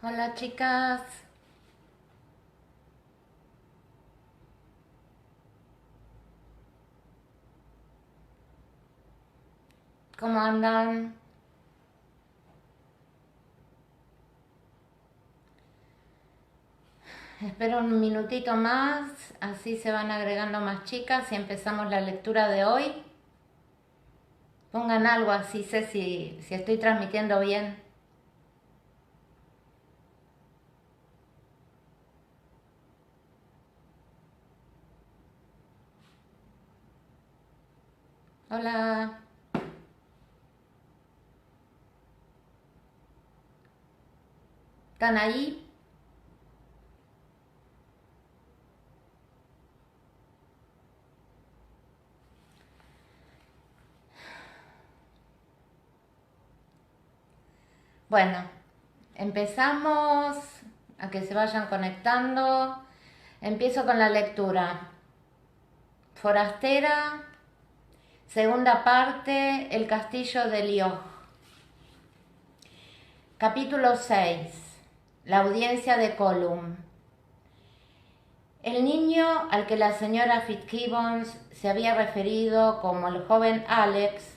Hola chicas, ¿cómo andan? Espero un minutito más, así se van agregando más chicas y empezamos la lectura de hoy. Pongan algo así, sé si estoy transmitiendo bien. Hola, ¿están ahí? Bueno, empezamos a que se vayan conectando. Empiezo con la lectura. Forastera, segunda parte, El castillo de Lioch. Capítulo 6. La audiencia de Colum. El niño al que la señora Fitzgibbons se había referido como el joven Alex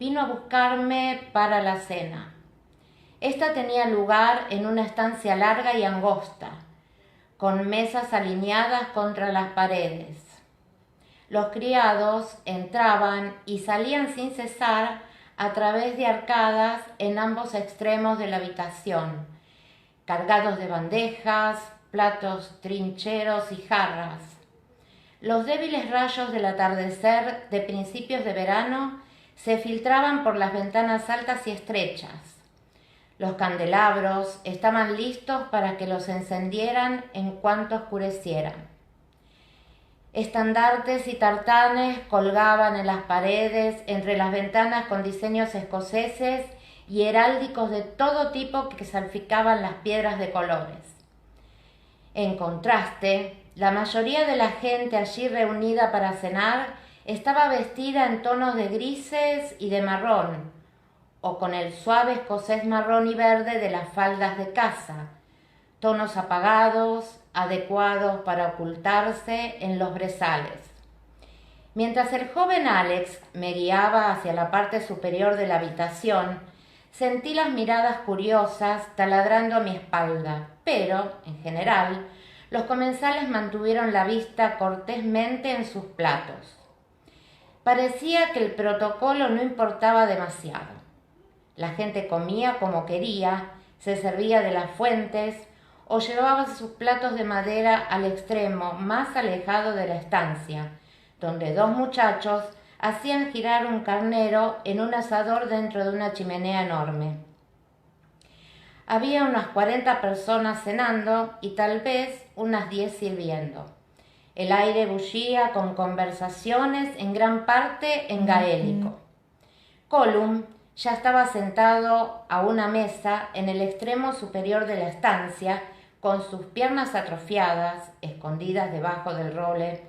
vino a buscarme para la cena. Esta tenía lugar en una estancia larga y angosta, con mesas alineadas contra las paredes. Los criados entraban y salían sin cesar a través de arcadas en ambos extremos de la habitación, cargados de bandejas, platos trincheros y jarras. Los débiles rayos del atardecer de principios de verano se filtraban por las ventanas altas y estrechas. Los candelabros estaban listos para que los encendieran en cuanto oscureciera. Estandartes y tartanes colgaban en las paredes, entre las ventanas con diseños escoceses y heráldicos de todo tipo que salpicaban las piedras de colores. En contraste, la mayoría de la gente allí reunida para cenar estaba vestida en tonos de grises y de marrón, o con el suave escocés marrón y verde de las faldas de casa, tonos apagados, adecuados para ocultarse en los brezales. Mientras el joven Alex me guiaba hacia la parte superior de la habitación, sentí las miradas curiosas taladrando a mi espalda, pero, en general, los comensales mantuvieron la vista cortésmente en sus platos. Parecía que el protocolo no importaba demasiado. La gente comía como quería, se servía de las fuentes o llevaba sus platos de madera al extremo más alejado de la estancia, donde dos muchachos hacían girar un carnero en un asador dentro de una chimenea enorme. Había unas 40 personas cenando y tal vez unas 10 sirviendo. El aire bullía con conversaciones en gran parte en gaélico. Colum ya estaba sentado a una mesa en el extremo superior de la estancia, con sus piernas atrofiadas, escondidas debajo del roble,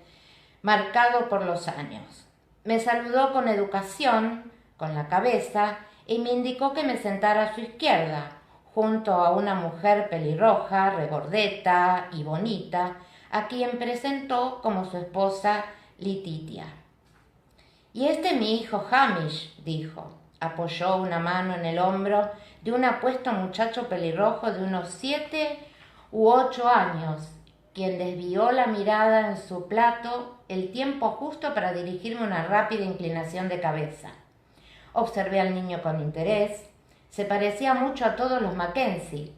marcado por los años. Me saludó con educación, con la cabeza, y me indicó que me sentara a su izquierda, junto a una mujer pelirroja, regordeta y bonita, a quien presentó como su esposa Letitia. «Y este es mi hijo Hamish», dijo. Apoyó una mano en el hombro de un apuesto muchacho pelirrojo de unos 7 u 8 años, quien desvió la mirada en su plato el tiempo justo para dirigirme una rápida inclinación de cabeza. Observé al niño con interés. Se parecía mucho a todos los Mackenzie,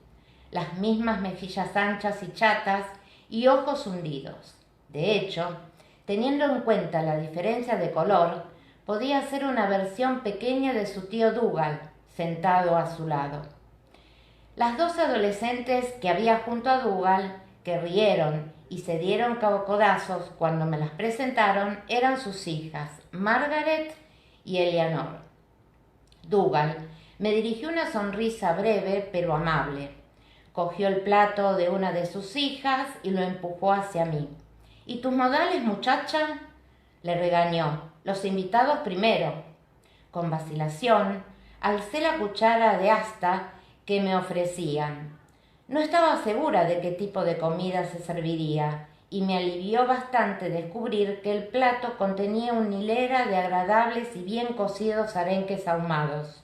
las mismas mejillas anchas y chatas y ojos hundidos. De hecho, teniendo en cuenta la diferencia de color, podía ser una versión pequeña de su tío Dougal, sentado a su lado. Las dos adolescentes que había junto a Dougal, que rieron y se dieron codazos cuando me las presentaron, eran sus hijas, Margaret y Eleanor. Dougal me dirigió una sonrisa breve pero amable. Cogió el plato de una de sus hijas y lo empujó hacia mí. «¿Y tus modales, muchacha?», le regañó. «Los invitados primero». Con vacilación, alcé la cuchara de asta que me ofrecían. No estaba segura de qué tipo de comida se serviría, y me alivió bastante descubrir que el plato contenía una hilera de agradables y bien cocidos arenques ahumados.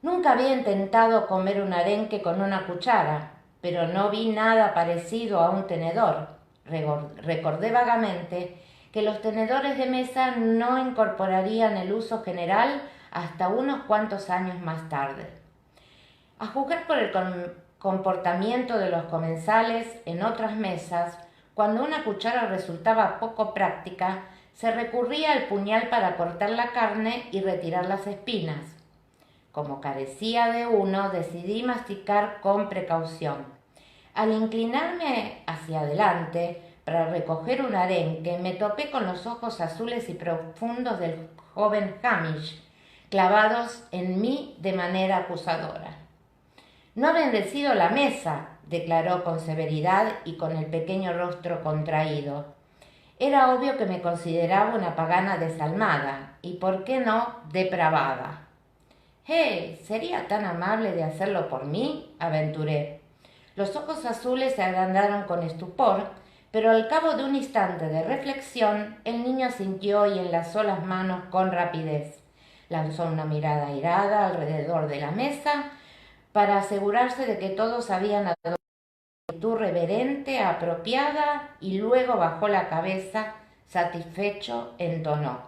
Nunca había intentado comer un arenque con una cuchara, pero no vi nada parecido a un tenedor. Recordé vagamente que los tenedores de mesa no incorporarían el uso general hasta unos cuantos años más tarde. A juzgar por el comportamiento de los comensales en otras mesas, cuando una cuchara resultaba poco práctica, se recurría al puñal para cortar la carne y retirar las espinas. Como carecía de uno, decidí masticar con precaución. Al inclinarme hacia adelante para recoger un arenque, me topé con los ojos azules y profundos del joven Hamish, clavados en mí de manera acusadora. No ha bendecido la mesa, declaró con severidad y con el pequeño rostro contraído. Era obvio que me consideraba una pagana desalmada y, por qué no, depravada. ¿Sería tan amable de hacerlo por mí?, aventuré. Los ojos azules se agrandaron con estupor, pero al cabo de un instante de reflexión, el niño asintió y enlazó las manos con rapidez. Lanzó una mirada airada alrededor de la mesa para asegurarse de que todos habían adoptado una actitud reverente, apropiada, y luego bajó la cabeza, satisfecho, entonó.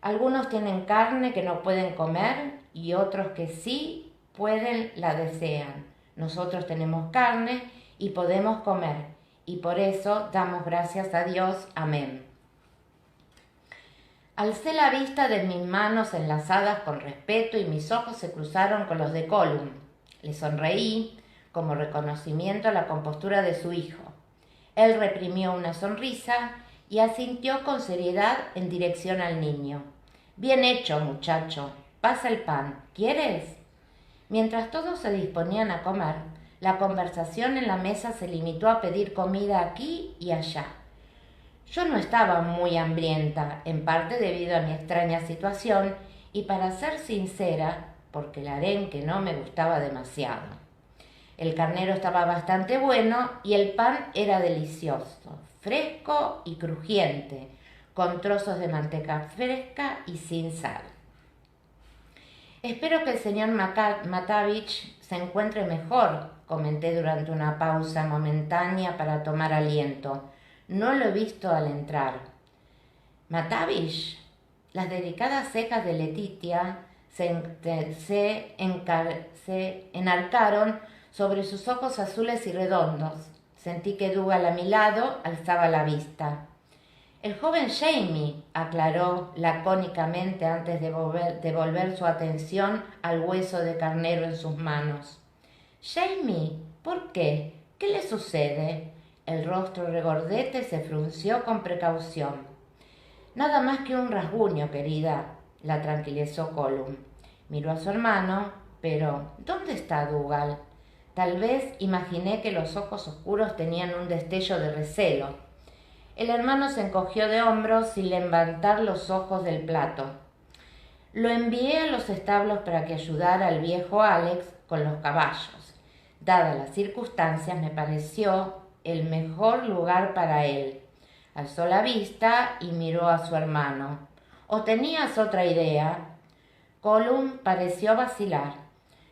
Algunos tienen carne que no pueden comer y otros que sí pueden la desean. Nosotros tenemos carne y podemos comer, y por eso damos gracias a Dios. Amén. Alcé la vista de mis manos enlazadas con respeto y mis ojos se cruzaron con los de Gollum. Le sonreí como reconocimiento a la compostura de su hijo. Él reprimió una sonrisa y asintió con seriedad en dirección al niño. Bien hecho, muchacho. Pasa el pan. ¿Quieres? Mientras todos se disponían a comer, la conversación en la mesa se limitó a pedir comida aquí y allá. Yo no estaba muy hambrienta, en parte debido a mi extraña situación y, para ser sincera, porque el arenque no me gustaba demasiado. El carnero estaba bastante bueno y el pan era delicioso, fresco y crujiente, con trozos de manteca fresca y sin sal. Espero que el señor Matavich se encuentre mejor, comenté durante una pausa momentánea para tomar aliento. No lo he visto al entrar. ¿Matavich? Las delicadas cejas de Letitia se enarcaron sobre sus ojos azules y redondos. Sentí que Dougal a mi lado alzaba la vista. El joven Jamie, aclaró lacónicamente antes de volver su atención al hueso de carnero en sus manos. Jamie, ¿por qué? ¿Qué le sucede? El rostro regordete se frunció con precaución. Nada más que un rasguño, querida, la tranquilizó Gollum. Miró a su hermano, pero ¿dónde está Dougal? Tal vez imaginé que los ojos oscuros tenían un destello de recelo. El hermano se encogió de hombros sin levantar los ojos del plato. Lo envié a los establos para que ayudara al viejo Alex con los caballos. Dadas las circunstancias, me pareció el mejor lugar para él. Alzó la vista y miró a su hermano. ¿O tenías otra idea? Gollum pareció vacilar.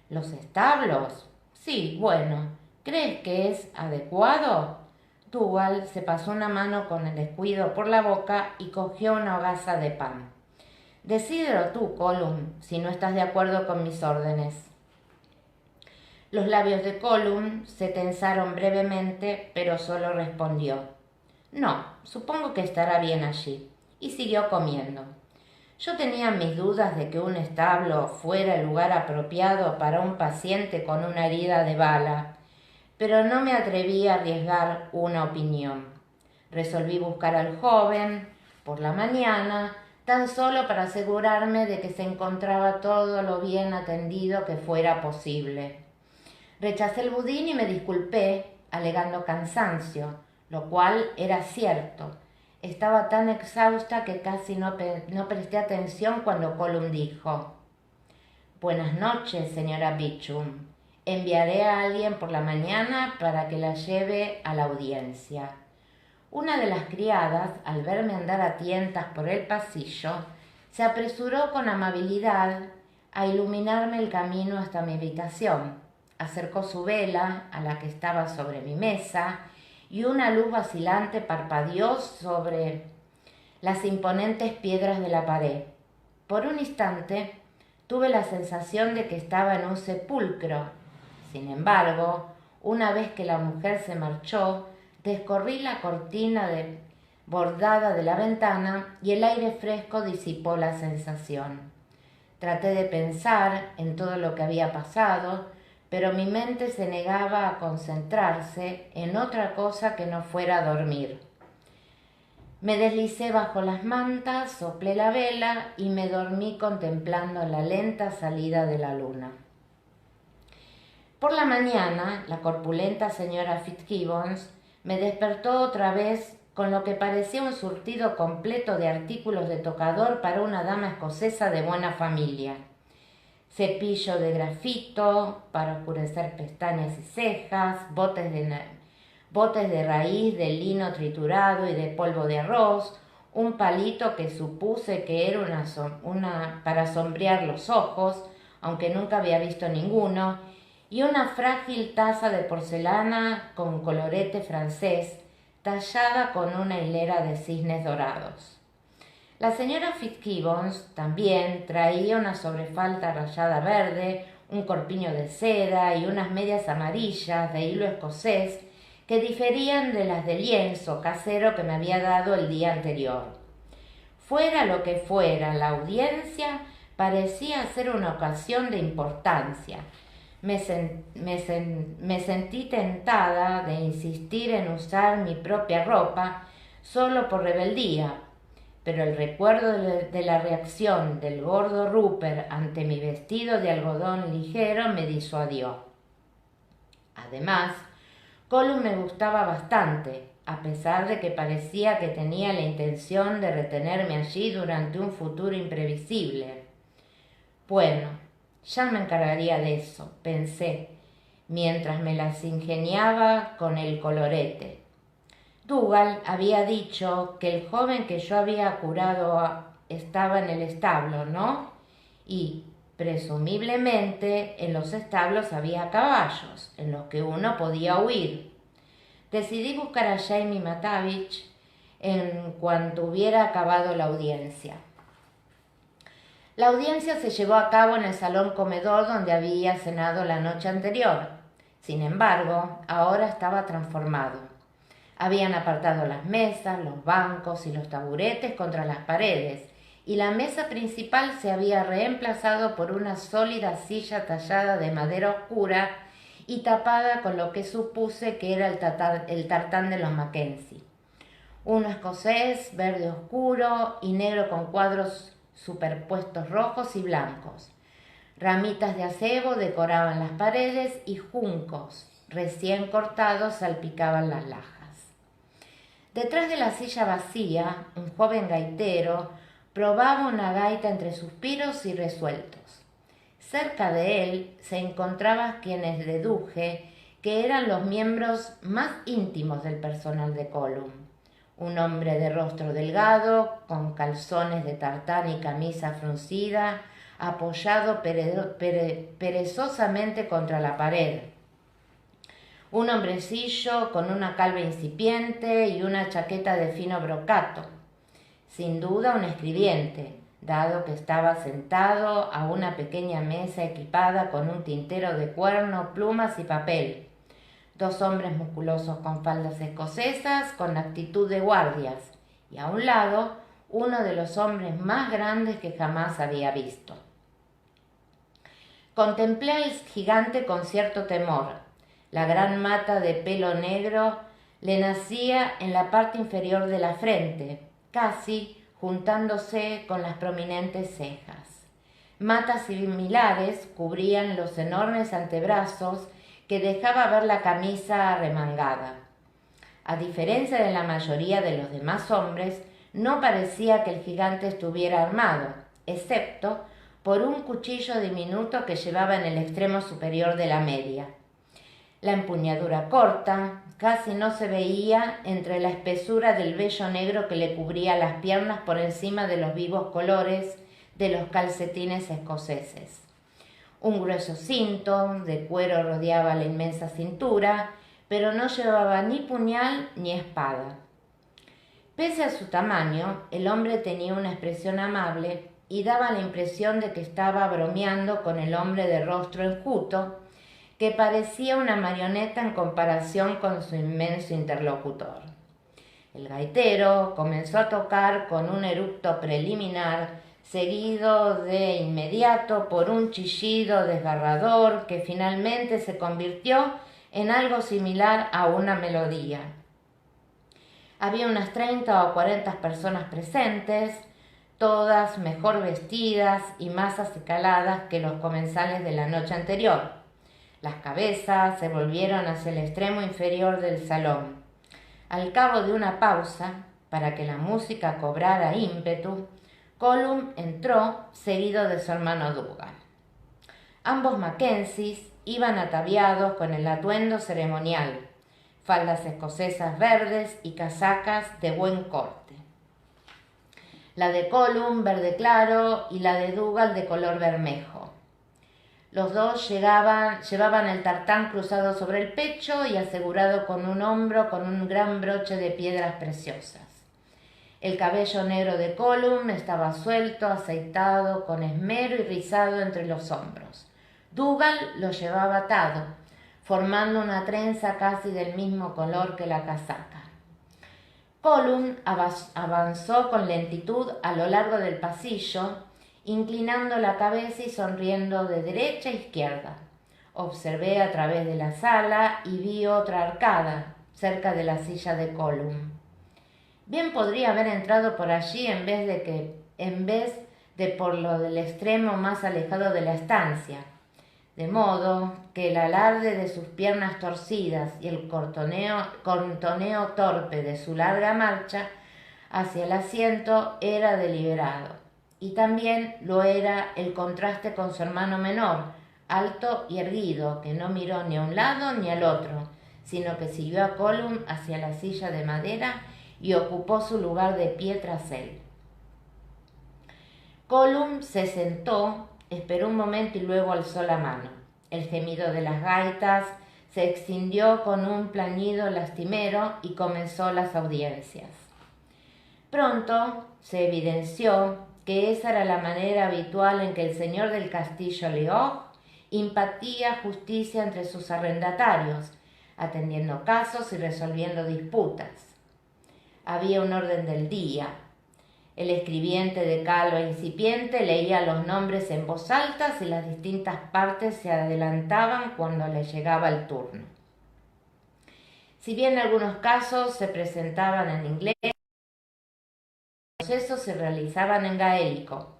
¿Los establos? Sí, bueno. ¿Crees que es adecuado? Dougal se pasó una mano con el descuido por la boca y cogió una hogaza de pan. Decídelo tú, Gollum, si no estás de acuerdo con mis órdenes. Los labios de Gollum se tensaron brevemente, pero solo respondió: No, supongo que estará bien allí. Y siguió comiendo. Yo tenía mis dudas de que un establo fuera el lugar apropiado para un paciente con una herida de bala, pero no me atreví a arriesgar una opinión. Resolví buscar al joven por la mañana, tan solo para asegurarme de que se encontraba todo lo bien atendido que fuera posible. Rechacé el budín y me disculpé, alegando cansancio, lo cual era cierto. Estaba tan exhausta que casi no presté atención cuando Gollum dijo: Buenas noches, señora Beecham. Enviaré a alguien por la mañana para que la lleve a la audiencia. Una de las criadas, al verme andar a tientas por el pasillo, se apresuró con amabilidad a iluminarme el camino hasta mi habitación. Acercó su vela, a la que estaba sobre mi mesa, y una luz vacilante parpadeó sobre las imponentes piedras de la pared. Por un instante tuve la sensación de que estaba en un sepulcro. Sin embargo, una vez que la mujer se marchó, descorrí la cortina bordada de la ventana y el aire fresco disipó la sensación. Traté de pensar en todo lo que había pasado, pero mi mente se negaba a concentrarse en otra cosa que no fuera dormir. Me deslicé bajo las mantas, soplé la vela y me dormí contemplando la lenta salida de la luna. Por la mañana, la corpulenta señora Fitzgibbons me despertó otra vez con lo que parecía un surtido completo de artículos de tocador para una dama escocesa de buena familia. Cepillo de grafito para oscurecer pestañas y cejas, botes de raíz de lino triturado y de polvo de arroz, un palito que supuse que era para sombrear los ojos, aunque nunca había visto ninguno, y una frágil taza de porcelana con colorete francés, tallada con una hilera de cisnes dorados. La señora Fitzgibbons también traía una sobrefalda rayada verde, un corpiño de seda y unas medias amarillas de hilo escocés que diferían de las de lienzo casero que me había dado el día anterior. Fuera lo que fuera, la audiencia parecía ser una ocasión de importancia. Me sentí tentada de insistir en usar mi propia ropa solo por rebeldía, pero el recuerdo de la reacción del gordo Rupert ante mi vestido de algodón ligero me disuadió. Además, Colum me gustaba bastante, a pesar de que parecía que tenía la intención de retenerme allí durante un futuro imprevisible. Bueno, ya me encargaría de eso, pensé, mientras me las ingeniaba con el colorete. Dougal había dicho que el joven que yo había curado estaba en el establo, ¿no? Y, presumiblemente, en los establos había caballos, en los que uno podía huir. Decidí buscar a Jamie Matavich en cuanto hubiera acabado la audiencia. La audiencia se llevó a cabo en el salón comedor donde había cenado la noche anterior. Sin embargo, ahora estaba transformado. Habían apartado las mesas, los bancos y los taburetes contra las paredes, y la mesa principal se había reemplazado por una sólida silla tallada de madera oscura y tapada con lo que supuse que era el tartán de los Mackenzie. Uno escocés, verde oscuro y negro con cuadros superpuestos rojos y blancos. Ramitas de acebo decoraban las paredes y juncos recién cortados salpicaban las lajas. Detrás de la silla vacía, un joven gaitero probaba una gaita entre suspiros y resueltos. Cerca de él se encontraban quienes deduje que eran los miembros más íntimos del personal de Colum. Un hombre de rostro delgado, con calzones de tartán y camisa fruncida, apoyado perezosamente contra la pared. Un hombrecillo con una calva incipiente y una chaqueta de fino brocato. Sin duda un escribiente, dado que estaba sentado a una pequeña mesa equipada con un tintero de cuerno, plumas y papel. Dos hombres musculosos con faldas escocesas con actitud de guardias, y a un lado uno de los hombres más grandes que jamás había visto. Contemplé al gigante con cierto temor. La gran mata de pelo negro le nacía en la parte inferior de la frente, casi juntándose con las prominentes cejas. Matas similares cubrían los enormes antebrazos que dejaba ver la camisa arremangada. A diferencia de la mayoría de los demás hombres, no parecía que el gigante estuviera armado, excepto por un cuchillo diminuto que llevaba en el extremo superior de la media. La empuñadura corta casi no se veía entre la espesura del vello negro que le cubría las piernas por encima de los vivos colores de los calcetines escoceses. Un grueso cinto de cuero rodeaba la inmensa cintura, pero no llevaba ni puñal ni espada. Pese a su tamaño, el hombre tenía una expresión amable y daba la impresión de que estaba bromeando con el hombre de rostro enjuto, que parecía una marioneta en comparación con su inmenso interlocutor. El gaitero comenzó a tocar con un eructo preliminar, seguido de inmediato por un chillido desgarrador que finalmente se convirtió en algo similar a una melodía. Había unas 30 o 40 personas presentes, todas mejor vestidas y más acicaladas que los comensales de la noche anterior. Las cabezas se volvieron hacia el extremo inferior del salón. Al cabo de una pausa, para que la música cobrara ímpetu, Colum entró seguido de su hermano Dougal. Ambos Mackenzies iban ataviados con el atuendo ceremonial, faldas escocesas verdes y casacas de buen corte. La de Colum verde claro y la de Dougal de color bermejo. Los dos llevaban el tartán cruzado sobre el pecho y asegurado con un hombro con un gran broche de piedras preciosas. El cabello negro de Colum estaba suelto, aceitado, con esmero y rizado entre los hombros. Dougal lo llevaba atado, formando una trenza casi del mismo color que la casaca. Colum avanzó con lentitud a lo largo del pasillo, inclinando la cabeza y sonriendo de derecha a izquierda. Observé a través de la sala y vi otra arcada, cerca de la silla de Colum. Bien podría haber entrado por allí en vez de por lo del extremo más alejado de la estancia, de modo que el alarde de sus piernas torcidas y el contoneo torpe de su larga marcha hacia el asiento era deliberado, y también lo era el contraste con su hermano menor, alto y erguido, que no miró ni a un lado ni al otro, sino que siguió a Colum hacia la silla de madera y ocupó su lugar de pie tras él. Colum se sentó, esperó un momento y luego alzó la mano. El gemido de las gaitas se extinguió con un plañido lastimero y comenzó las audiencias. Pronto se evidenció que esa era la manera habitual en que el señor del castillo Leoch impartía justicia entre sus arrendatarios, atendiendo casos y resolviendo disputas. Había un orden del día. El escribiente de calva incipiente leía los nombres en voz alta y las distintas partes se adelantaban cuando le llegaba el turno. Si bien algunos casos se presentaban en inglés, los procesos se realizaban en gaélico.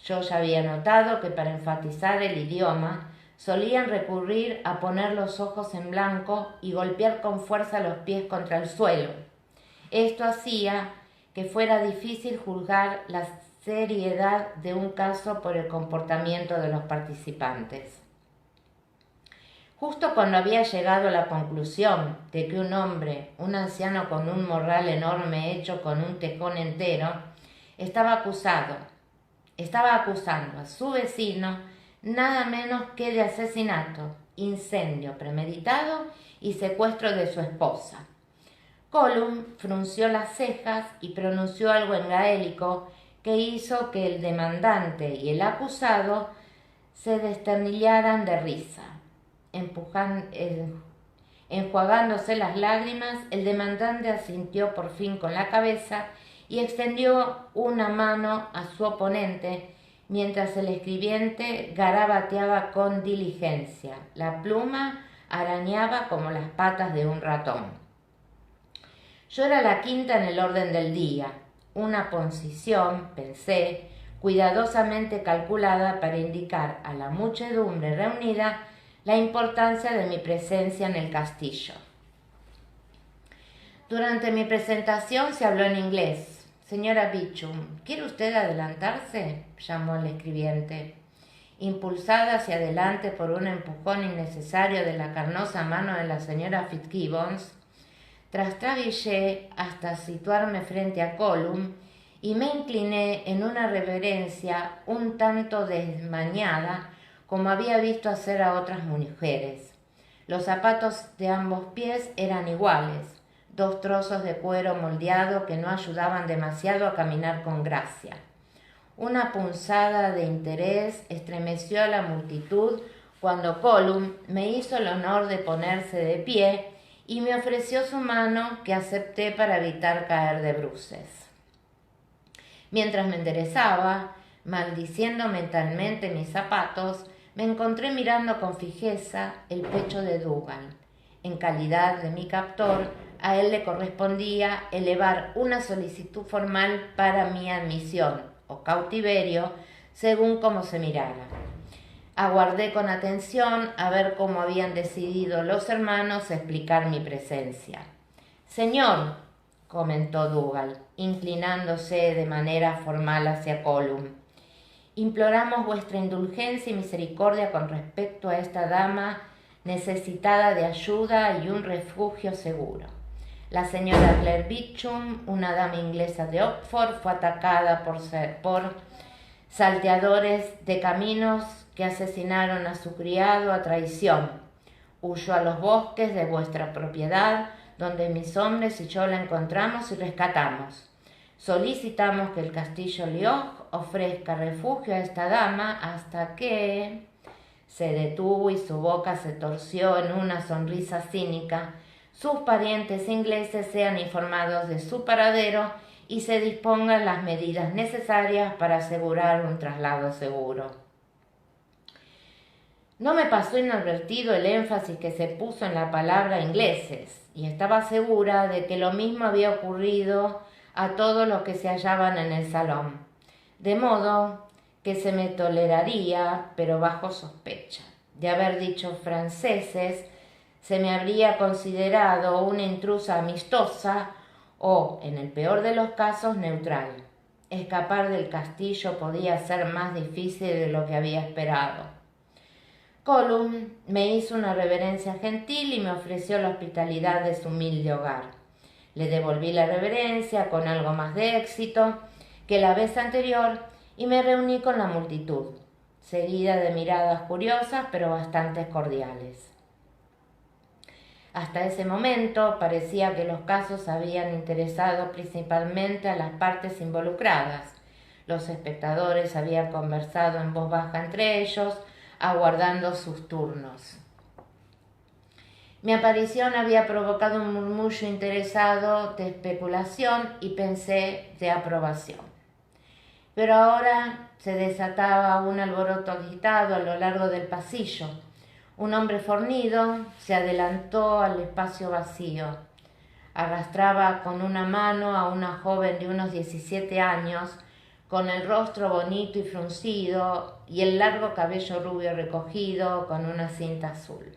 Yo ya había notado que para enfatizar el idioma solían recurrir a poner los ojos en blanco y golpear con fuerza los pies contra el suelo. Esto hacía que fuera difícil juzgar la seriedad de un caso por el comportamiento de los participantes. Justo cuando había llegado a la conclusión de que un hombre, un anciano con un morral enorme hecho con un tejón entero, estaba acusando a su vecino nada menos que de asesinato, incendio premeditado y secuestro de su esposa. Colum frunció las cejas y pronunció algo en gaélico que hizo que el demandante y el acusado se desternillaran de risa. Enjuagándose las lágrimas, el demandante asintió por fin con la cabeza y extendió una mano a su oponente, mientras el escribiente garabateaba con diligencia. La pluma arañaba como las patas de un ratón. Yo era la quinta en el orden del día, una posición, pensé, cuidadosamente calculada para indicar a la muchedumbre reunida la importancia de mi presencia en el castillo. Durante mi presentación se habló en inglés. Señora Bichum, ¿quiere usted adelantarse?, llamó el escribiente. Impulsada hacia adelante por un empujón innecesario de la carnosa mano de la señora Fitzgibbons, trastabillé hasta situarme frente a Colum y me incliné en una reverencia un tanto desmañada como había visto hacer a otras mujeres. Los zapatos de ambos pies eran iguales, 2 trozos de cuero moldeado que no ayudaban demasiado a caminar con gracia. Una punzada de interés estremeció a la multitud cuando Colum me hizo el honor de ponerse de pie y me ofreció su mano, que acepté para evitar caer de bruces. Mientras me enderezaba, maldiciendo mentalmente mis zapatos, me encontré mirando con fijeza el pecho de Dougal. En calidad de mi captor, a él le correspondía elevar una solicitud formal para mi admisión o cautiverio, según como se mirara. Aguardé con atención a ver cómo habían decidido los hermanos explicar mi presencia. «Señor», comentó Dougal, inclinándose de manera formal hacia Colum, «imploramos vuestra indulgencia y misericordia con respecto a esta dama necesitada de ayuda y un refugio seguro. La señora Claire Beecham, una dama inglesa de Oxford, fue atacada por salteadores de caminos que asesinaron a su criado a traición. Huyó a los bosques de vuestra propiedad, donde mis hombres y yo la encontramos y rescatamos. Solicitamos que el castillo Lioch ofrezca refugio a esta dama hasta que...». Se detuvo y su boca se torció en una sonrisa cínica. «Sus parientes ingleses sean informados de su paradero y se dispongan las medidas necesarias para asegurar un traslado seguro». No me pasó inadvertido el énfasis que se puso en la palabra ingleses, y estaba segura de que lo mismo había ocurrido a todos los que se hallaban en el salón, de modo que se me toleraría, pero bajo sospecha. De haber dicho franceses, se me habría considerado una intrusa amistosa o, en el peor de los casos, neutral. Escapar del castillo podía ser más difícil de lo que había esperado. Colum me hizo una reverencia gentil y me ofreció la hospitalidad de su humilde hogar. Le devolví la reverencia con algo más de éxito que la vez anterior y me reuní con la multitud, seguida de miradas curiosas pero bastante cordiales. Hasta ese momento parecía que los casos habían interesado principalmente a las partes involucradas. Los espectadores habían conversado en voz baja entre ellos, aguardando sus turnos. Mi aparición había provocado un murmullo interesado de especulación y pensé de aprobación. Pero ahora se desataba un alboroto agitado a lo largo del pasillo. Un hombre fornido se adelantó al espacio vacío. Arrastraba con una mano a una joven de unos 17 años, con el rostro bonito y fruncido y el largo cabello rubio recogido con una cinta azul.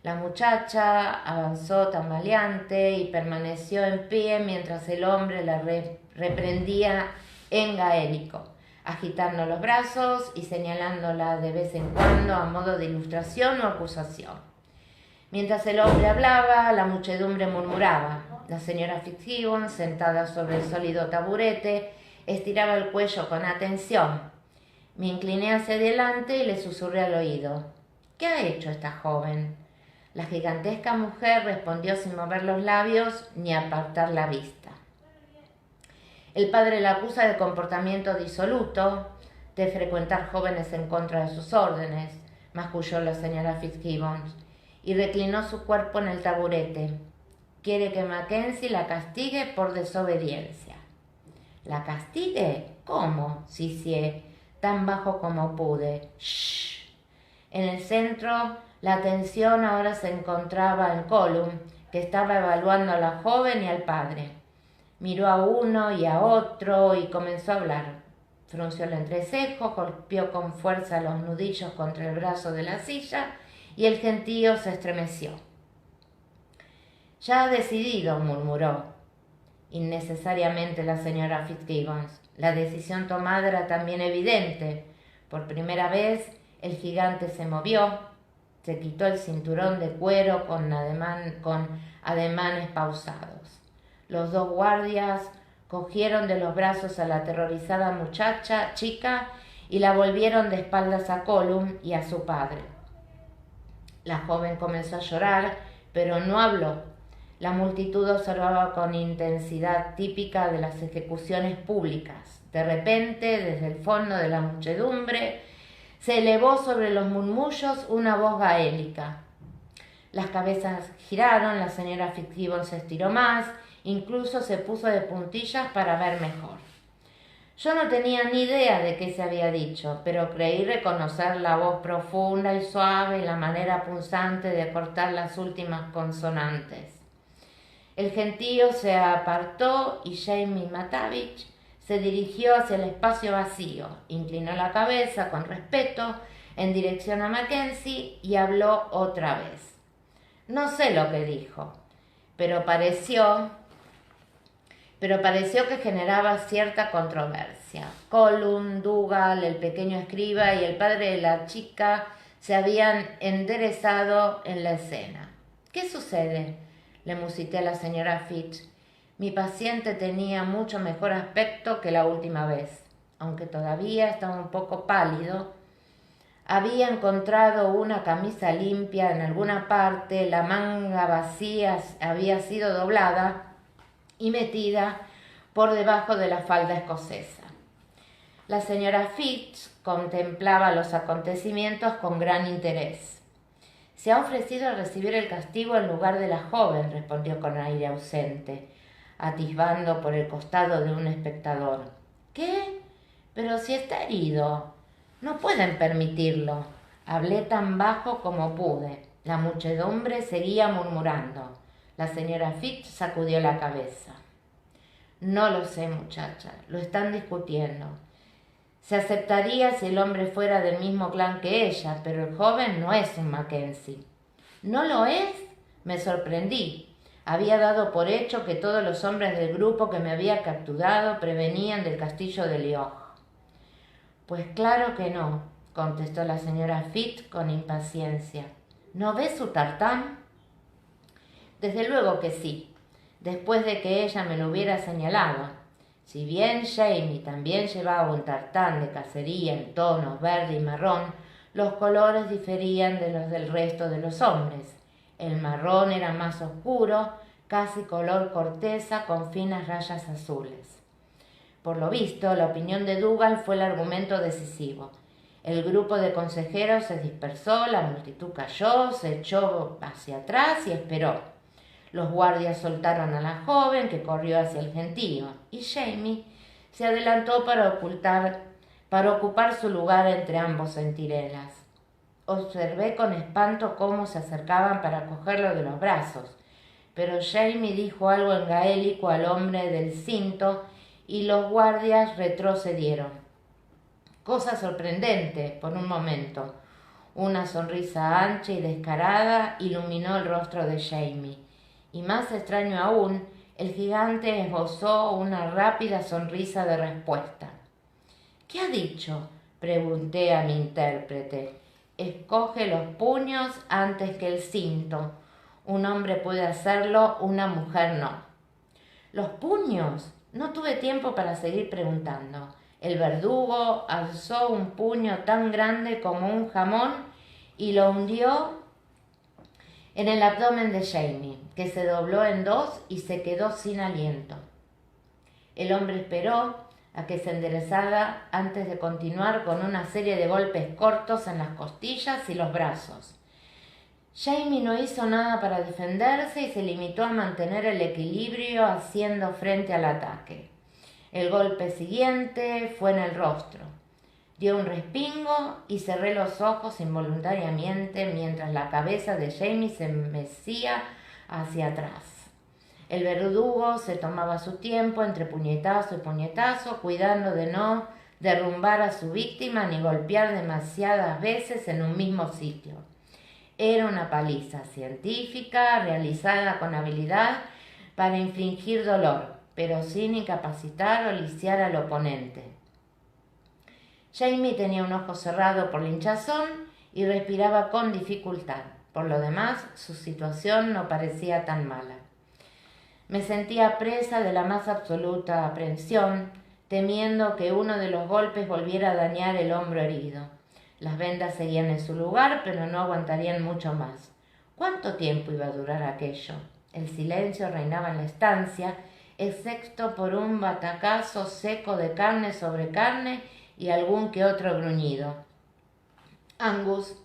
La muchacha avanzó tambaleante y permaneció en pie mientras el hombre la reprendía en gaélico, agitando los brazos y señalándola de vez en cuando a modo de ilustración o acusación. Mientras el hombre hablaba, la muchedumbre murmuraba. La señora Fitzgibbon, sentada sobre el sólido taburete, estiraba el cuello con atención. Me incliné hacia adelante y le susurré al oído. «¿Qué ha hecho esta joven?». La gigantesca mujer respondió sin mover los labios ni apartar la vista. «El padre la acusa de comportamiento disoluto, de frecuentar jóvenes en contra de sus órdenes», masculló la señora Fitzgibbon, y reclinó su cuerpo en el taburete. «Quiere que Mackenzie la castigue por desobediencia». «¿La castigue? ¿Cómo?», sisié, tan bajo como pude. «Shh». En el centro, la atención ahora se encontraba en Colum, que estaba evaluando a la joven y al padre. Miró a uno y a otro y comenzó a hablar. Frunció el entrecejo, golpeó con fuerza los nudillos contra el brazo de la silla y el gentío se estremeció. «Ya ha decidido», murmuró. innecesariamente la señora Fitzgibbons. La decisión tomada era también evidente. Por primera vez el gigante se movió, se quitó el cinturón de cuero con ademanes pausados. Los dos guardias cogieron de los brazos a la aterrorizada chica y la volvieron de espaldas a Colum y a su padre. La joven comenzó a llorar, pero no habló. La multitud observaba con intensidad típica de las ejecuciones públicas. De repente, desde el fondo de la muchedumbre, se elevó sobre los murmullos una voz gaélica. Las cabezas giraron, la señora Fitzgibbons se estiró más, incluso se puso de puntillas para ver mejor. Yo no tenía ni idea de qué se había dicho, pero creí reconocer la voz profunda y suave y la manera punzante de cortar las últimas consonantes. El gentío se apartó y Jamie Matavich se dirigió hacia el espacio vacío, inclinó la cabeza con respeto en dirección a Mackenzie y habló otra vez. No sé lo que dijo, pero pareció que generaba cierta controversia. Colum, Dougal, el pequeño escriba y el padre de la chica se habían enderezado en la escena. ¿Qué sucede?, le musité a la señora Fitch. Mi paciente tenía mucho mejor aspecto que la última vez, aunque todavía estaba un poco pálido. Había encontrado una camisa limpia en alguna parte, la manga vacía había sido doblada y metida por debajo de la falda escocesa. La señora Fitch contemplaba los acontecimientos con gran interés. Se ha ofrecido a recibir el castigo en lugar de la joven, respondió con aire ausente, atisbando por el costado de un espectador. ¿Qué? Pero si está herido. No pueden permitirlo. Hablé tan bajo como pude. La muchedumbre seguía murmurando. La señora Fitch sacudió la cabeza. No lo sé, muchacha. Lo están discutiendo. Se aceptaría si el hombre fuera del mismo clan que ella, pero el joven no es un Mackenzie. ¿No lo es? Me sorprendí. Había dado por hecho que todos los hombres del grupo que me había capturado prevenían del castillo de Lioch. Pues claro que no, contestó la señora Fitch con impaciencia. ¿No ves su tartán? Desde luego que sí, después de que ella me lo hubiera señalado. Si bien Jamie también llevaba un tartán de cacería en tonos verde y marrón, los colores diferían de los del resto de los hombres. El marrón era más oscuro, casi color corteza con finas rayas azules. Por lo visto, la opinión de Dougal fue el argumento decisivo. El grupo de consejeros se dispersó, la multitud cayó, se echó hacia atrás y esperó. Los guardias soltaron a la joven, que corrió hacia el gentío, y Jamie se adelantó para ocupar su lugar entre ambos centinelas. Observé con espanto cómo se acercaban para cogerlo de los brazos, pero Jamie dijo algo en gaélico al hombre del cinto y los guardias retrocedieron. Cosa sorprendente, por un momento. Una sonrisa ancha y descarada iluminó el rostro de Jamie. Y más extraño aún, el gigante esbozó una rápida sonrisa de respuesta. ¿Qué ha dicho?, pregunté a mi intérprete. Escoge los puños antes que el cinto. Un hombre puede hacerlo, una mujer no. ¿Los puños? No tuve tiempo para seguir preguntando. El verdugo alzó un puño tan grande como un jamón y lo hundió en el abdomen de Jamie, que se dobló en dos y se quedó sin aliento. El hombre esperó a que se enderezara antes de continuar con una serie de golpes cortos en las costillas y los brazos. Jamie no hizo nada para defenderse y se limitó a mantener el equilibrio haciendo frente al ataque. El golpe siguiente fue en el rostro. Dio un respingo y cerré los ojos involuntariamente mientras la cabeza de Jamie se mecía hacia atrás. El verdugo se tomaba su tiempo entre puñetazo y puñetazo, cuidando de no derrumbar a su víctima ni golpear demasiadas veces en un mismo sitio. Era una paliza científica realizada con habilidad para infligir dolor, pero sin incapacitar o lisiar al oponente. Jamie tenía un ojo cerrado por la hinchazón y respiraba con dificultad. Por lo demás, su situación no parecía tan mala. Me sentía presa de la más absoluta aprensión, temiendo que uno de los golpes volviera a dañar el hombro herido. Las vendas seguían en su lugar, pero no aguantarían mucho más. ¿Cuánto tiempo iba a durar aquello? El silencio reinaba en la estancia, excepto por un batacazo seco de carne sobre carne y algún que otro gruñido. Angus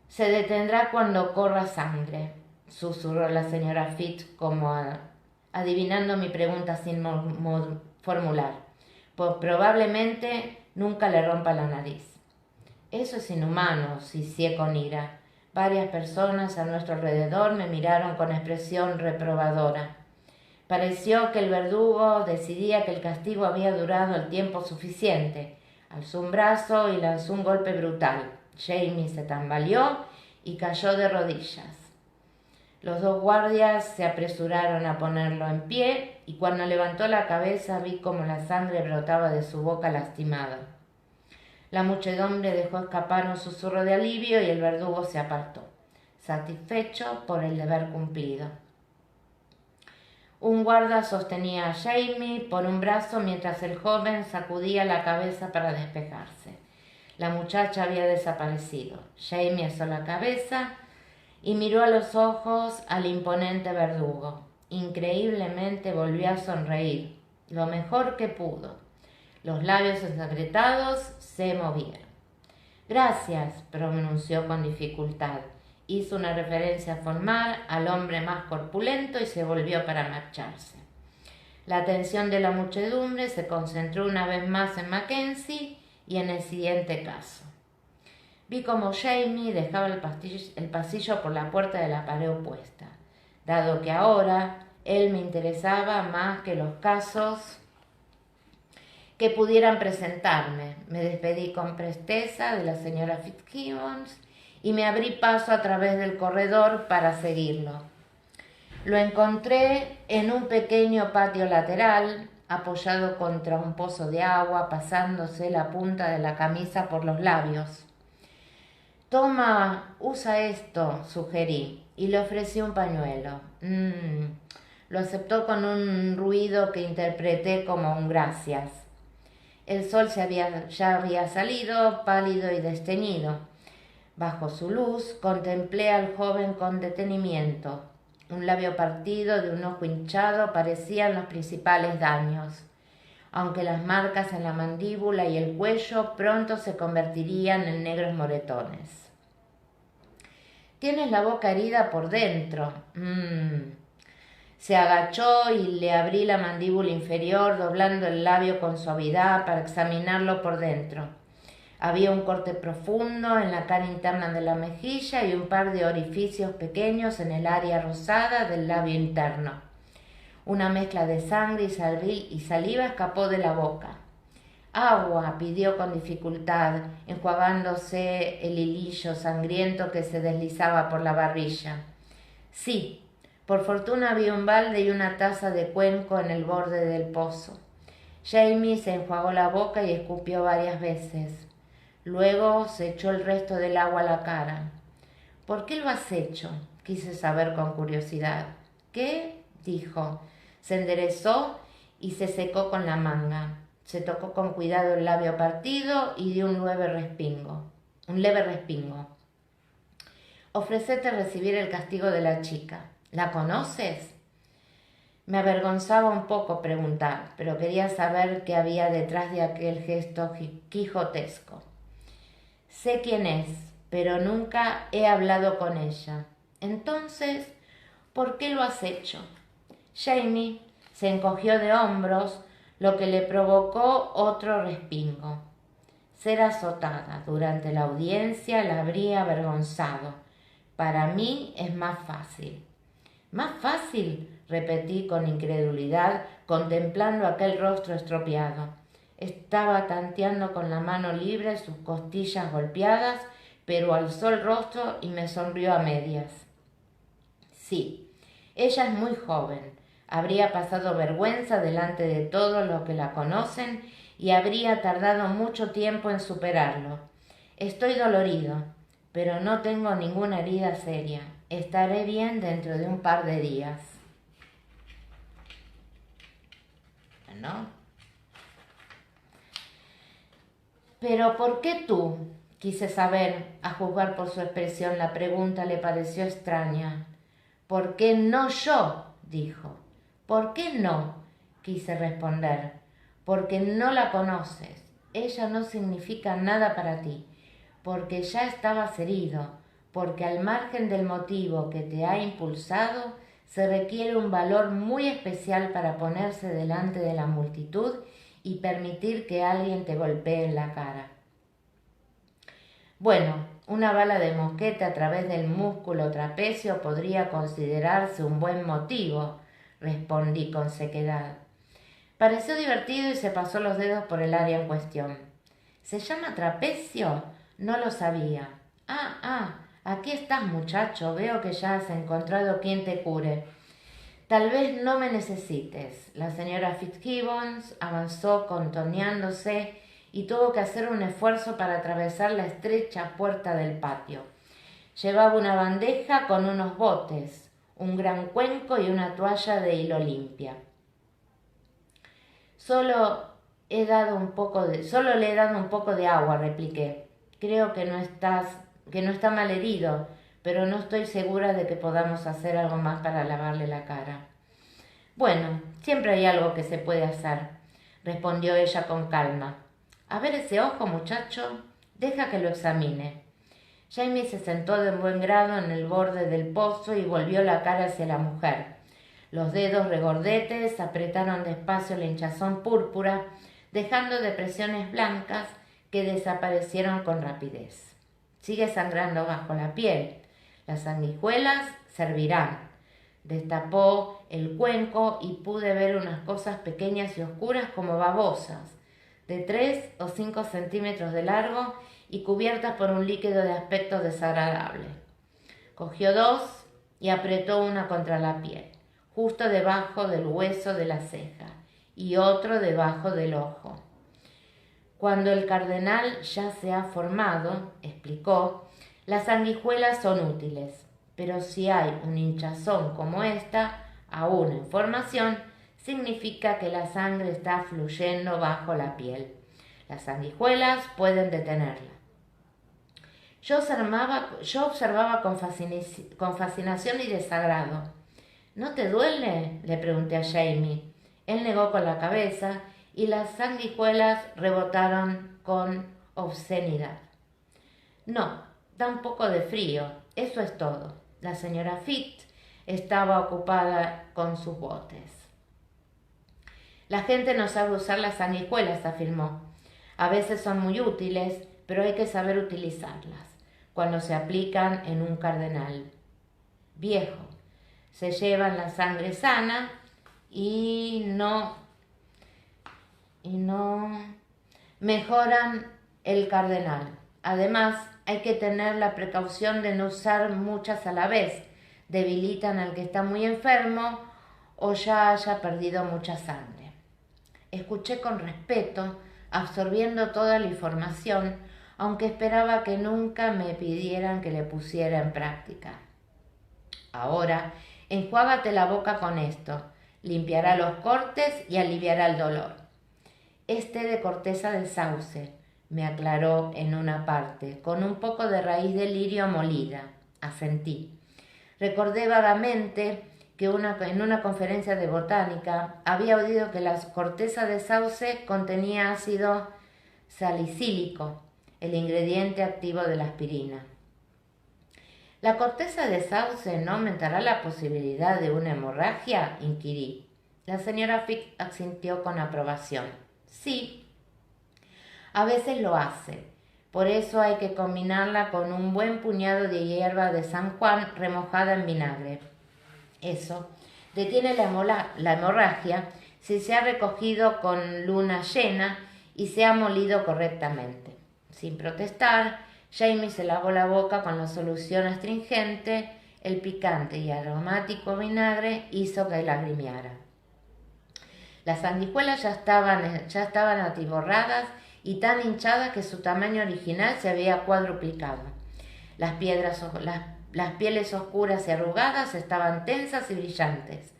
se detendrá cuando corra sangre, susurró la señora Fitz como adivinando mi pregunta sin formular. Pues probablemente nunca le rompa la nariz. Eso es inhumano, sisié con ira. Varias personas a nuestro alrededor me miraron con expresión reprobadora. Pareció que el verdugo decidía que el castigo había durado el tiempo suficiente. Alzó un brazo y lanzó un golpe brutal. Jamie se tambaleó y cayó de rodillas. Los dos guardias se apresuraron a ponerlo en pie y cuando levantó la cabeza vi cómo la sangre brotaba de su boca lastimada. La muchedumbre dejó escapar un susurro de alivio y el verdugo se apartó, satisfecho por el deber cumplido. Un guarda sostenía a Jamie por un brazo mientras el joven sacudía la cabeza para despejarse. La muchacha había desaparecido. Jamie alzó la cabeza y miró a los ojos al imponente verdugo. Increíblemente volvió a sonreír, lo mejor que pudo. Los labios ensangrentados se movieron. Gracias, pronunció con dificultad. Hizo una referencia formal al hombre más corpulento y se volvió para marcharse. La atención de la muchedumbre se concentró una vez más en Mackenzie y en el siguiente caso. Vi cómo Jamie dejaba el pasillo por la puerta de la pared opuesta, dado que ahora él me interesaba más que los casos que pudieran presentarme. Me despedí con presteza de la señora Fitzgibbons y me abrí paso a través del corredor para seguirlo. Lo encontré en un pequeño patio lateral, apoyado contra un pozo de agua, pasándose la punta de la camisa por los labios. Toma, usa esto, sugerí, y le ofrecí un pañuelo. Lo aceptó con un ruido que interpreté como un gracias. El sol ya había salido, pálido y desteñido. Bajo su luz contemplé al joven con detenimiento. Un labio partido de un ojo hinchado parecían los principales daños, aunque las marcas en la mandíbula y el cuello pronto se convertirían en negros moretones. Tienes la boca herida por dentro. Se agachó y le abrí la mandíbula inferior, doblando el labio con suavidad para examinarlo por dentro. Había un corte profundo en la cara interna de la mejilla y un par de orificios pequeños en el área rosada del labio interno. Una mezcla de sangre y saliva escapó de la boca. Agua, pidió con dificultad, enjuagándose el hilillo sangriento que se deslizaba por la barbilla. Sí, por fortuna había un balde y una taza de cuenco en el borde del pozo. Jamie se enjuagó la boca y escupió varias veces. Luego se echó el resto del agua a la cara. ¿Por qué lo has hecho?, quise saber con curiosidad. ¿Qué?, dijo. Se enderezó y se secó con la manga. Se tocó con cuidado el labio partido y dio un leve respingo. Ofrecete recibir el castigo de la chica. ¿La conoces? Me avergonzaba un poco preguntar, pero quería saber qué había detrás de aquel gesto quijotesco. Sé quién es, pero nunca he hablado con ella. Entonces, ¿por qué lo has hecho? Jamie se encogió de hombros, lo que le provocó otro respingo. Ser azotada durante la audiencia la habría avergonzado. Para mí es más fácil. ¿Más fácil?, repetí con incredulidad, contemplando aquel rostro estropeado. Estaba tanteando con la mano libre sus costillas golpeadas, pero alzó el rostro y me sonrió a medias. Sí, ella es muy joven. Habría pasado vergüenza delante de todos los que la conocen y habría tardado mucho tiempo en superarlo. Estoy dolorido, pero no tengo ninguna herida seria. Estaré bien dentro de un par de días. ¿No? ¿Pero por qué tú? Quise saber, a juzgar por su expresión. La pregunta le pareció extraña. ¿Por qué no yo? Dijo. ¿Por qué no? Quise responder. Porque no la conoces. Ella no significa nada para ti. Porque ya estabas herido. Porque al margen del motivo que te ha impulsado, se requiere un valor muy especial para ponerse delante de la multitud y permitir que alguien te golpee en la cara. Bueno, una bala de mosquete a través del músculo trapecio podría considerarse un buen motivo, respondí con sequedad. Pareció divertido y se pasó los dedos por el área en cuestión. ¿Se llama trapecio? No lo sabía. Aquí estás, muchacho. Veo que ya has encontrado quien te cure. Tal vez no me necesites. La señora Fitzgibbons avanzó contorneándose y tuvo que hacer un esfuerzo para atravesar la estrecha puerta del patio. Llevaba una bandeja con unos botes, un gran cuenco y una toalla de hilo limpia. Solo le he dado un poco de agua, repliqué. Creo que no está mal herido, pero no estoy segura de que podamos hacer algo más para lavarle la cara. Bueno, siempre hay algo que se puede hacer, respondió ella con calma. A ver ese ojo, muchacho, deja que lo examine. Jamie se sentó de buen grado en el borde del pozo y volvió la cara hacia la mujer. Los dedos regordetes apretaron despacio la hinchazón púrpura, dejando depresiones blancas que desaparecieron con rapidez. Sigue sangrando bajo la piel. Las sanguijuelas servirán. Destapó el cuenco y pude ver unas cosas pequeñas y oscuras como babosas, de 3 o 5 centímetros de largo y cubiertas por un líquido de aspecto desagradable. Cogió 2 y apretó una contra la piel, justo debajo del hueso de la ceja, y otro debajo del ojo. Cuando el cardenal ya se ha formado, explicó, las sanguijuelas son útiles, pero si hay un hinchazón como esta, aún en formación, significa que la sangre está fluyendo bajo la piel. Las sanguijuelas pueden detenerla. Yo observaba con fascinación y desagrado. ¿No te duele?, le pregunté a Jamie. Él negó con la cabeza y las sanguijuelas rebotaron con obscenidad. No, da un poco de frío, eso es todo. La señora Fitz estaba ocupada con sus botes. La gente no sabe usar las sanguijuelas, afirmó. A veces son muy útiles, pero hay que saber utilizarlas cuando se aplican en un cardenal viejo. Se llevan la sangre sana y no mejoran el cardenal. Además, hay que tener la precaución de no usar muchas a la vez. Debilitan al que está muy enfermo o ya haya perdido mucha sangre. Escuché con respeto, absorbiendo toda la información, aunque esperaba que nunca me pidieran que le pusiera en práctica. Ahora, enjuágate la boca con esto. Limpiará los cortes y aliviará el dolor. Es té de corteza de sauce, me aclaró en una parte, con un poco de raíz de lirio molida. Asentí. Recordé vagamente que en una conferencia de botánica había oído que la corteza de sauce contenía ácido salicílico, el ingrediente activo de la aspirina. ¿La corteza de sauce no aumentará la posibilidad de una hemorragia?, inquirí. La señora Fick asintió con aprobación. Sí, a veces lo hace. Por eso hay que combinarla con un buen puñado de hierba de San Juan remojada en vinagre. Eso detiene la hemorragia si se ha recogido con luna llena y se ha molido correctamente. Sin protestar, Jamie se lavó la boca con la solución astringente El picante y aromático vinagre hizo que lagrimeara. Las sanguijuelas ya estaban atiborradas y tan hinchadas que su tamaño original se había cuadruplicado. Las pieles oscuras y arrugadas estaban tensas y brillantes.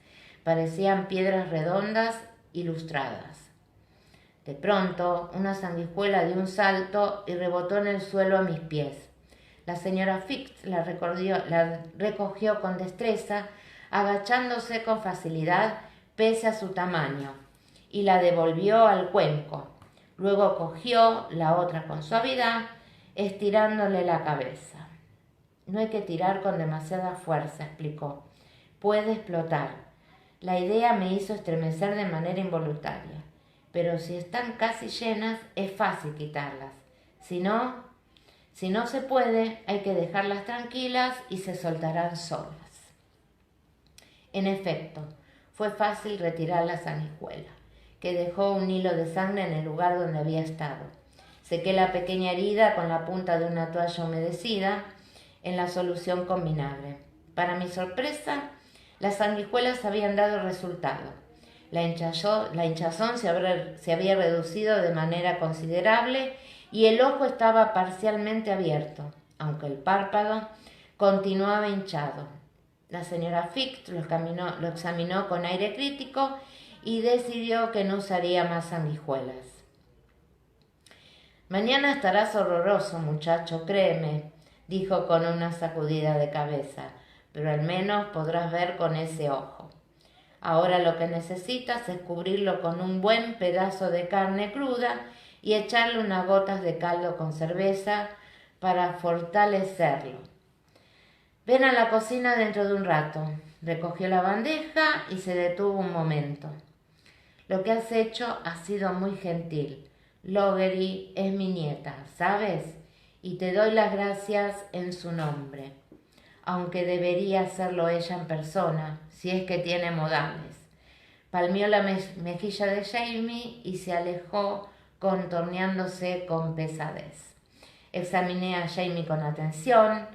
Parecían piedras redondas y lustradas. De pronto, una sanguijuela dio un salto y rebotó en el suelo a mis pies. La señora Fix la recogió con destreza, agachándose con facilidad pese a su tamaño, y la devolvió al cuenco. Luego cogió la otra con suavidad, estirándole la cabeza. No hay que tirar con demasiada fuerza, explicó. Puede explotar. La idea me hizo estremecer de manera involuntaria, pero si están casi llenas es fácil quitarlas. Si no se puede, hay que dejarlas tranquilas y se soltarán solas. En efecto, fue fácil retirar la sanguijuela, que dejó un hilo de sangre en el lugar donde había estado. Sequé la pequeña herida con la punta de una toalla humedecida en la solución con vinagre. Para mi sorpresa, las sanguijuelas habían dado resultado. La hinchazón se había reducido de manera considerable y el ojo estaba parcialmente abierto, aunque el párpado continuaba hinchado. La señora Fix lo examinó con aire crítico y decidió que no usaría más sanguijuelas. Mañana estarás horroroso, muchacho, créeme, dijo con una sacudida de cabeza, pero al menos podrás ver con ese ojo. Ahora lo que necesitas es cubrirlo con un buen pedazo de carne cruda y echarle unas gotas de caldo con cerveza para fortalecerlo. Ven a la cocina dentro de un rato. Recogió la bandeja y se detuvo un momento. Lo que has hecho ha sido muy gentil. Lowery es mi nieta, ¿sabes? Y te doy las gracias en su nombre, aunque debería hacerlo ella en persona, si es que tiene modales. Palmeó la mejilla de Jamie y se alejó contorneándose con pesadez. Examiné a Jamie con atención.